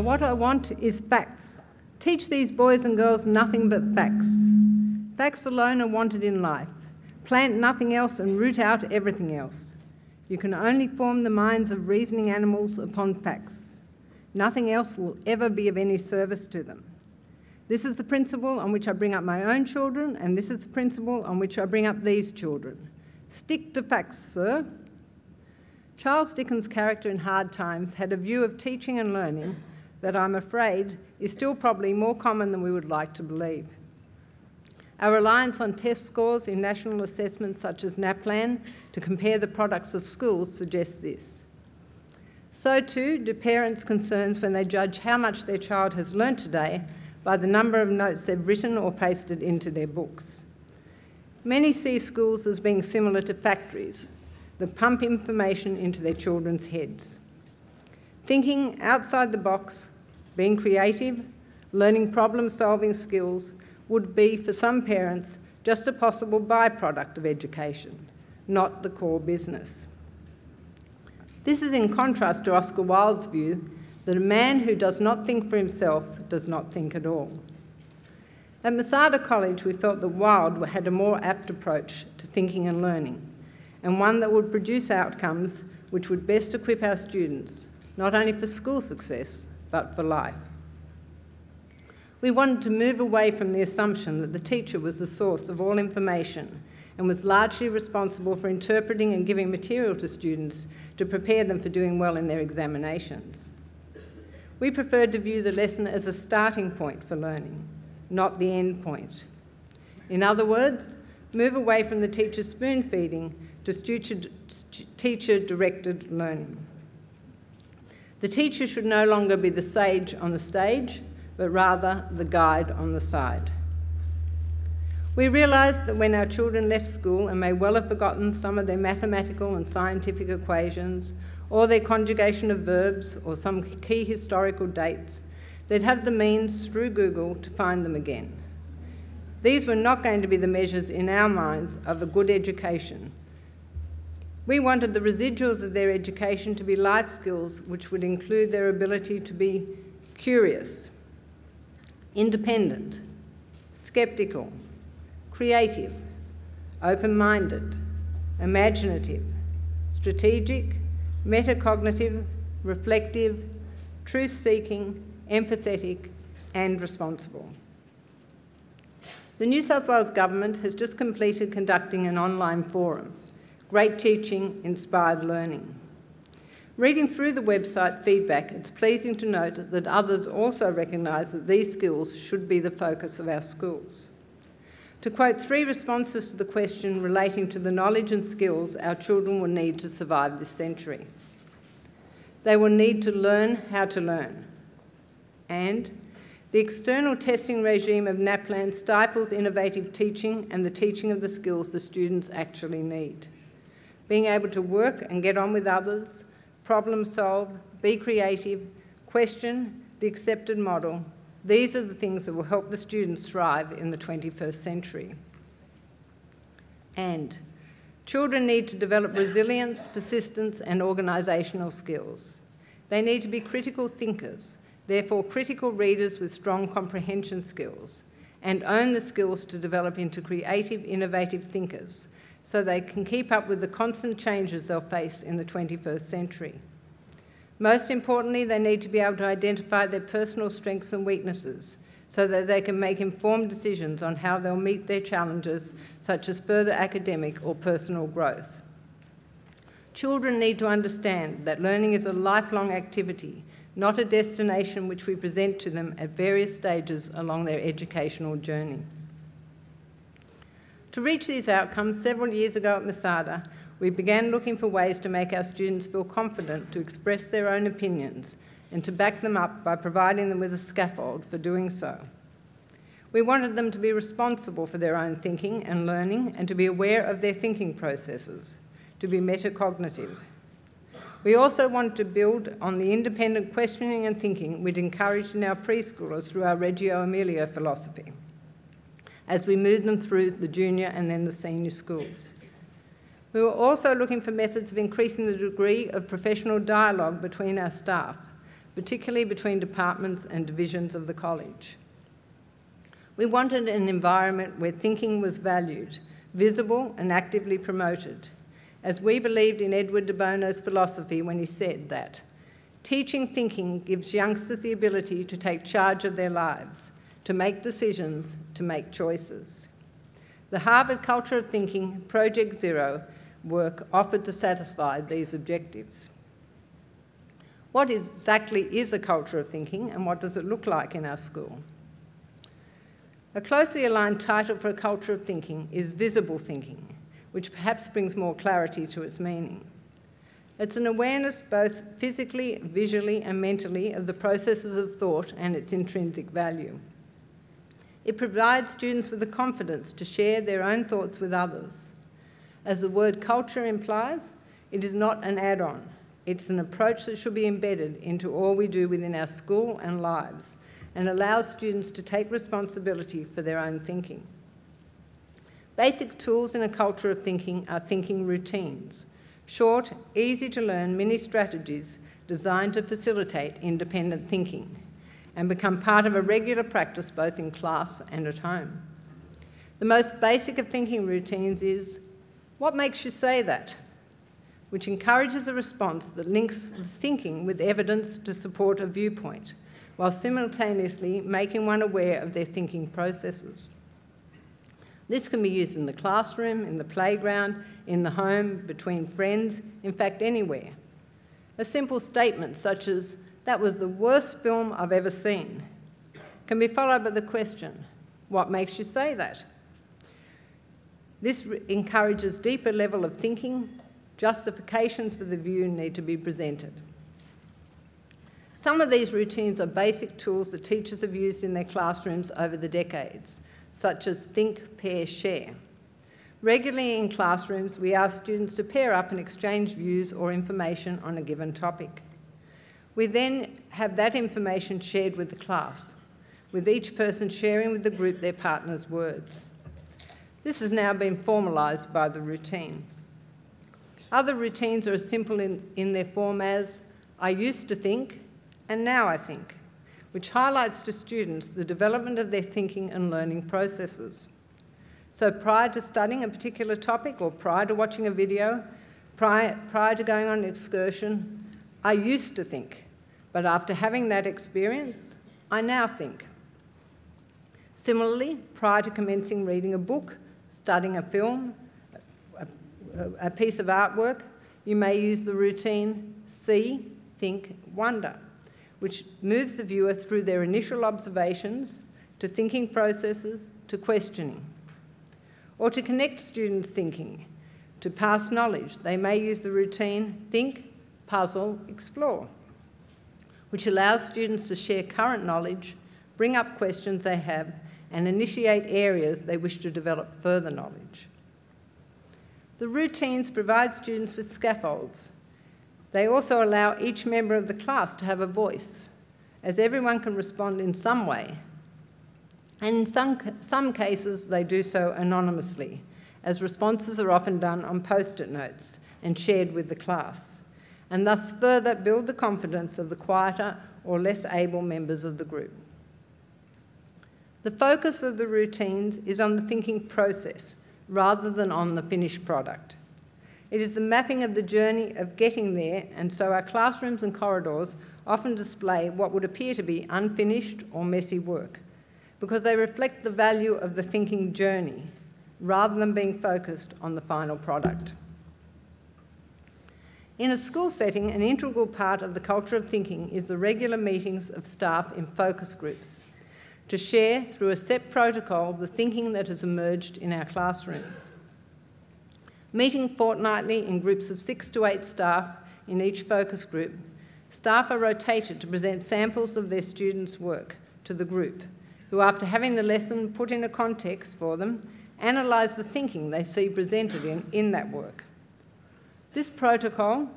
Now, what I want is facts. Teach these boys and girls nothing but facts. Facts alone are wanted in life. Plant nothing else and root out everything else. You can only form the minds of reasoning animals upon facts. Nothing else will ever be of any service to them. This is the principle on which I bring up my own children, and this is the principle on which I bring up these children. Stick to facts, sir. Charles Dickens' character in Hard Times had a view of teaching and learning that I'm afraid is still probably more common than we would like to believe. Our reliance on test scores in national assessments such as NAPLAN to compare the products of schools suggests this. So too do parents' concerns when they judge how much their child has learnt today by the number of notes they've written or pasted into their books. Many see schools as being similar to factories that pump information into their children's heads. Thinking outside the box, being creative, learning problem-solving skills would be, for some parents, just a possible byproduct of education, not the core business. This is in contrast to Oscar Wilde's view that a man who does not think for himself does not think at all. At Masada College, we felt that Wilde had a more apt approach to thinking and learning, and one that would produce outcomes which would best equip our students, not only for school success, but for life. We wanted to move away from the assumption that the teacher was the source of all information and was largely responsible for interpreting and giving material to students to prepare them for doing well in their examinations. We preferred to view the lesson as a starting point for learning, not the end point. In other words, move away from the teacher spoon-feeding to teacher-directed learning. The teacher should no longer be the sage on the stage, but rather the guide on the side. We realised that when our children left school and may well have forgotten some of their mathematical and scientific equations, or their conjugation of verbs, or some key historical dates, they'd have the means through Google to find them again. These were not going to be the measures in our minds of a good education. We wanted the residuals of their education to be life skills which would include their ability to be curious, independent, sceptical, creative, open-minded, imaginative, strategic, metacognitive, reflective, truth-seeking, empathetic, and responsible. The New South Wales Government has just completed conducting an online forum, Great Teaching, Inspired Learning. Reading through the website feedback, it's pleasing to note that others also recognise that these skills should be the focus of our schools. To quote 3 responses to the question relating to the knowledge and skills our children will need to survive this century. They will need to learn how to learn. And the external testing regime of NAPLAN stifles innovative teaching and the teaching of the skills the students actually need. Being able to work and get on with others, problem solve, be creative, question the accepted model, these are the things that will help the students thrive in the 21st century. And children need to develop resilience, persistence, and organisational skills. They need to be critical thinkers, therefore critical readers with strong comprehension skills, and own the skills to develop into creative, innovative thinkers, so they can keep up with the constant changes they'll face in the 21st century. Most importantly, they need to be able to identify their personal strengths and weaknesses so that they can make informed decisions on how they'll meet their challenges, such as further academic or personal growth. Children need to understand that learning is a lifelong activity, not a destination which we present to them at various stages along their educational journey. To reach these outcomes, several years ago at Masada, we began looking for ways to make our students feel confident to express their own opinions and to back them up by providing them with a scaffold for doing so. We wanted them to be responsible for their own thinking and learning and to be aware of their thinking processes, to be metacognitive. We also wanted to build on the independent questioning and thinking we'd encouraged in our preschoolers through our Reggio Emilia philosophy, as we moved them through the junior and then the senior schools. We were also looking for methods of increasing the degree of professional dialogue between our staff particularly between departments and divisions of the college. We wanted an environment where thinking was valued, visible and actively promoted, as we believed in Edward de Bono's philosophy when he said that teaching thinking gives youngsters the ability to take charge of their lives, to make decisions, to make choices. The Harvard Culture of Thinking Project Zero work offered to satisfy these objectives. What exactly is a culture of thinking, and what does it look like in our school? A closely aligned title for a culture of thinking is visible thinking, which perhaps brings more clarity to its meaning. It's an awareness both physically, visually, and mentally of the processes of thought and its intrinsic value. It provides students with the confidence to share their own thoughts with others. As the word culture implies, it is not an add-on. It's an approach that should be embedded into all we do within our school and lives, and allows students to take responsibility for their own thinking. Basic tools in a culture of thinking are thinking routines, short, easy-to-learn mini-strategies designed to facilitate independent thinking and become part of a regular practice both in class and at home. The most basic of thinking routines is, "What makes you say that?" which encourages a response that links the thinking with evidence to support a viewpoint, while simultaneously making one aware of their thinking processes. This can be used in the classroom, in the playground, in the home, between friends, in fact anywhere. A simple statement such as, "That was the worst film I've ever seen," can be followed by the question, "What makes you say that?" This encourages deeper level of thinking. Justifications for the view need to be presented. Some of these routines are basic tools that teachers have used in their classrooms over the decades, such as think, pair, share. Regularly in classrooms, we ask students to pair up and exchange views or information on a given topic. We then have that information shared with the class, with each person sharing with the group their partner's words. This has now been formalised by the routine. Other routines are as simple in their form as, "I used to think, and now I think," which highlights to students the development of their thinking and learning processes. So prior to studying a particular topic or prior to watching a video, prior to going on an excursion, I used to think, but after having that experience, I now think. Similarly, prior to commencing reading a book, studying a film, a piece of artwork, you may use the routine see, think, wonder, which moves the viewer through their initial observations to thinking processes to questioning. Or to connect students' thinking to past knowledge, they may use the routine think, puzzle, explore, which allows students to share current knowledge, bring up questions they have, and initiate areas they wish to develop further knowledge. The routines provide students with scaffolds. They also allow each member of the class to have a voice, as everyone can respond in some way. And in some cases, they do so anonymously, as responses are often done on post-it notes and shared with the class, and thus further build the confidence of the quieter or less able members of the group. The focus of the routines is on the thinking process, rather than on the finished product. It is the mapping of the journey of getting there, and so our classrooms and corridors often display what would appear to be unfinished or messy work, because they reflect the value of the thinking journey, rather than being focused on the final product. In a school setting, an integral part of the culture of thinking is the regular meetings of staff in focus groups, to share through a set protocol the thinking that has emerged in our classrooms. Meeting fortnightly in groups of 6 to 8 staff in each focus group, staff are rotated to present samples of their students' work to the group, who, after having the lesson put in a context for them, analyse the thinking they see presented in that work. This protocol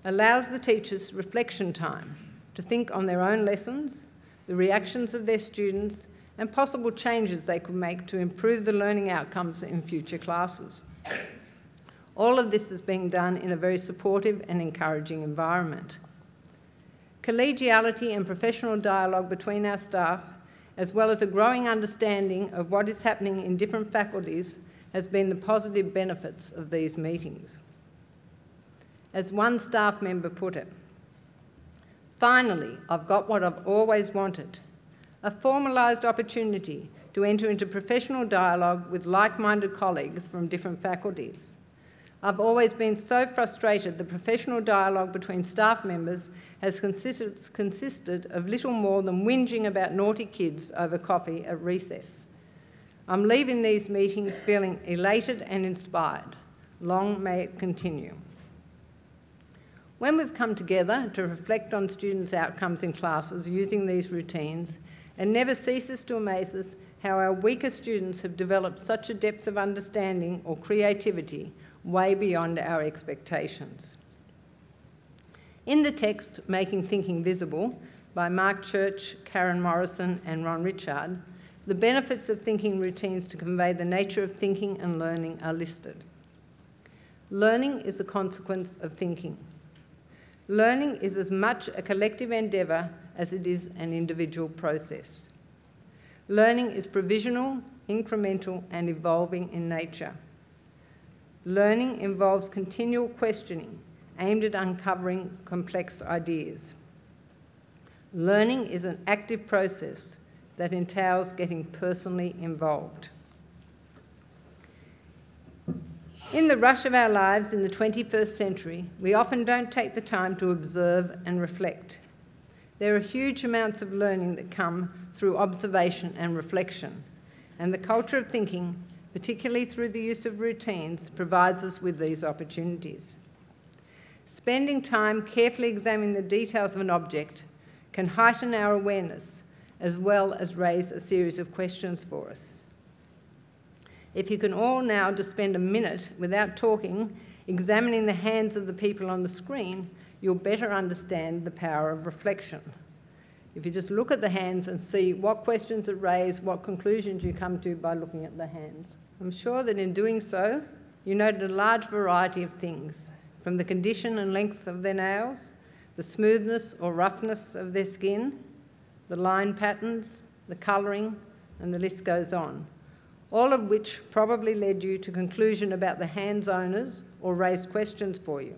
allows the teachers reflection time to think on their own lessons, the reactions of their students, and possible changes they could make to improve the learning outcomes in future classes. All of this is being done in a very supportive and encouraging environment. collegiality and professional dialogue between our staff, as well as a growing understanding of what is happening in different faculties, has been the positive benefits of these meetings. As one staff member put it, "Finally, I've got what I've always wanted, a formalised opportunity to enter into professional dialogue with like-minded colleagues from different faculties. I've always been so frustrated that professional dialogue between staff members has consisted of little more than whinging about naughty kids over coffee at recess. I'm leaving these meetings feeling elated and inspired. Long may it continue." When we've come together to reflect on students' outcomes in classes using these routines, it never ceases to amaze us how our weaker students have developed such a depth of understanding or creativity way beyond our expectations. In the text, Making Thinking Visible, by Mark Church, Karen Morrison and Ron Richard, the benefits of thinking routines to convey the nature of thinking and learning are listed. Learning is a consequence of thinking. Learning is as much a collective endeavour as it is an individual process. Learning is provisional, incremental and evolving in nature. Learning involves continual questioning aimed at uncovering complex ideas. Learning is an active process that entails getting personally involved. In the rush of our lives in the 21st century, we often don't take the time to observe and reflect. There are huge amounts of learning that come through observation and reflection, and the culture of thinking, particularly through the use of routines, provides us with these opportunities. Spending time carefully examining the details of an object can heighten our awareness as well as raise a series of questions for us. If you can all now just spend a minute without talking, examining the hands of the people on the screen, you'll better understand the power of reflection. If you just look at the hands and see what questions it raise, what conclusions you come to by looking at the hands. I'm sure that in doing so, you noted a large variety of things, from the condition and length of their nails, the smoothness or roughness of their skin, the line patterns, the colouring, and the list goes on, all of which probably led you to conclusion about the hand's owners or raised questions for you.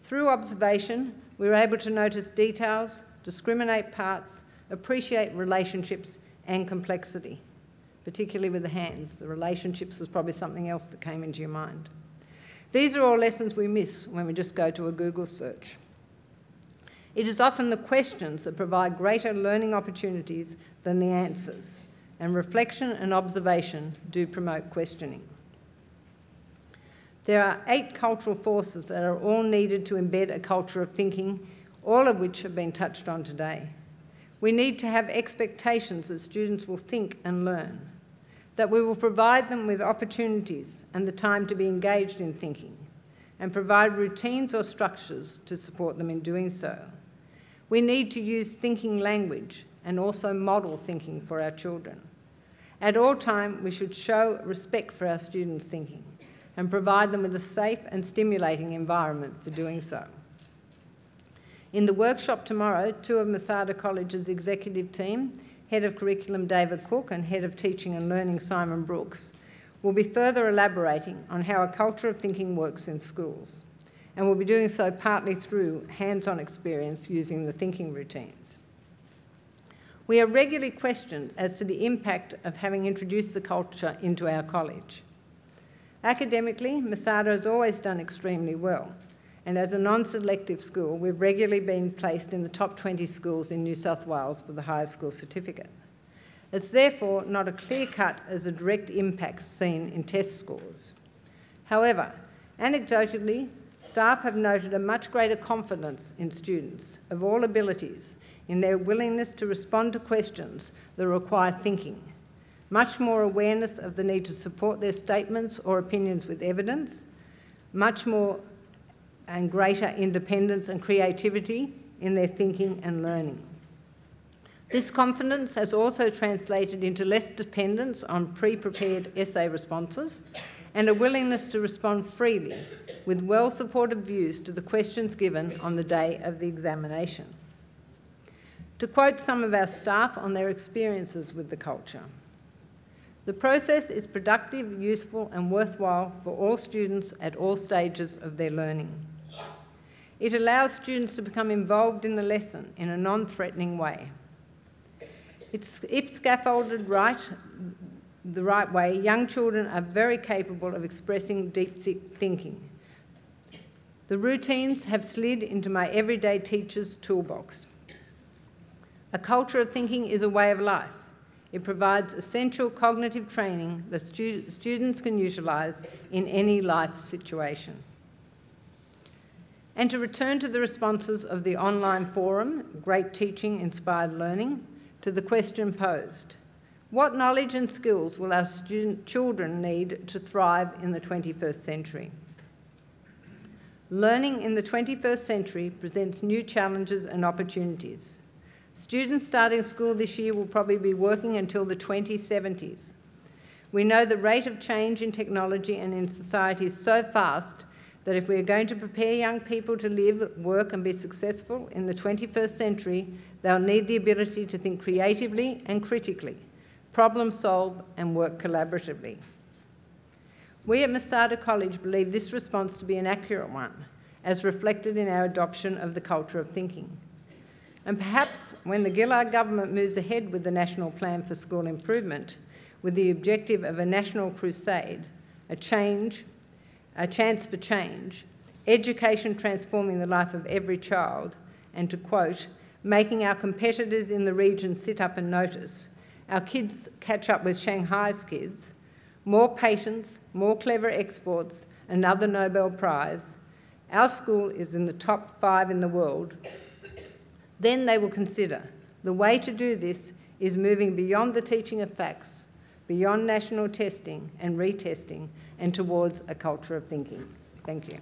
Through observation, we were able to notice details, discriminate parts, appreciate relationships and complexity, particularly with the hands. The relationships was probably something else that came into your mind. These are all lessons we miss when we just go to a Google search. It is often the questions that provide greater learning opportunities than the answers, and reflection and observation do promote questioning. There are 8 cultural forces that are all needed to embed a culture of thinking, all of which have been touched on today. We need to have expectations that students will think and learn, that we will provide them with opportunities and the time to be engaged in thinking, and provide routines or structures to support them in doing so. We need to use thinking language and also model thinking for our children. At all times, we should show respect for our students' thinking and provide them with a safe and stimulating environment for doing so. In the workshop tomorrow, 2 of Masada College's executive team, Head of Curriculum David Cook and Head of Teaching and Learning Simon Brooks, will be further elaborating on how a culture of thinking works in schools, and will be doing so partly through hands-on experience using the thinking routines. We are regularly questioned as to the impact of having introduced the culture into our college. Academically, Masada has always done extremely well, and as a non-selective school, we've regularly been placed in the top 20 schools in New South Wales for the highest school certificate. It's therefore not a clear-cut as a direct impact seen in test scores. However, anecdotally, staff have noted a much greater confidence in students of all abilities in their willingness to respond to questions that require thinking, much more awareness of the need to support their statements or opinions with evidence, much more and greater independence and creativity in their thinking and learning. This confidence has also translated into less dependence on pre-prepared essay responses and a willingness to respond freely with well-supported views to the questions given on the day of the examination. To quote some of our staff on their experiences with the culture, "The process is productive, useful and worthwhile for all students at all stages of their learning. It allows students to become involved in the lesson in a non-threatening way. If scaffolded the right way, young children are very capable of expressing deep thinking. The routines have slid into my everyday teacher's toolbox. A culture of thinking is a way of life. It provides essential cognitive training that students can utilise in any life situation." And to return to the responses of the online forum, Great Teaching Inspired Learning, to the question posed, what knowledge and skills will our children need to thrive in the 21st century? Learning in the 21st century presents new challenges and opportunities. Students starting school this year will probably be working until the 2070s. We know the rate of change in technology and in society is so fast that if we are going to prepare young people to live, work and be successful in the 21st century, they'll need the ability to think creatively and critically, problem solve and work collaboratively. We at Masada College believe this response to be an accurate one, as reflected in our adoption of the culture of thinking. And perhaps when the Gillard government moves ahead with the National Plan for School Improvement, with the objective of a national crusade, a chance for change, education transforming the life of every child, and to quote, making our competitors in the region sit up and notice, our kids catch up with Shanghai's kids, more patents, more clever exports, another Nobel Prize, our school is in the top 5 in the world, then they will consider the way to do this is moving beyond the teaching of facts, beyond national testing and retesting, and towards a culture of thinking. Thank you.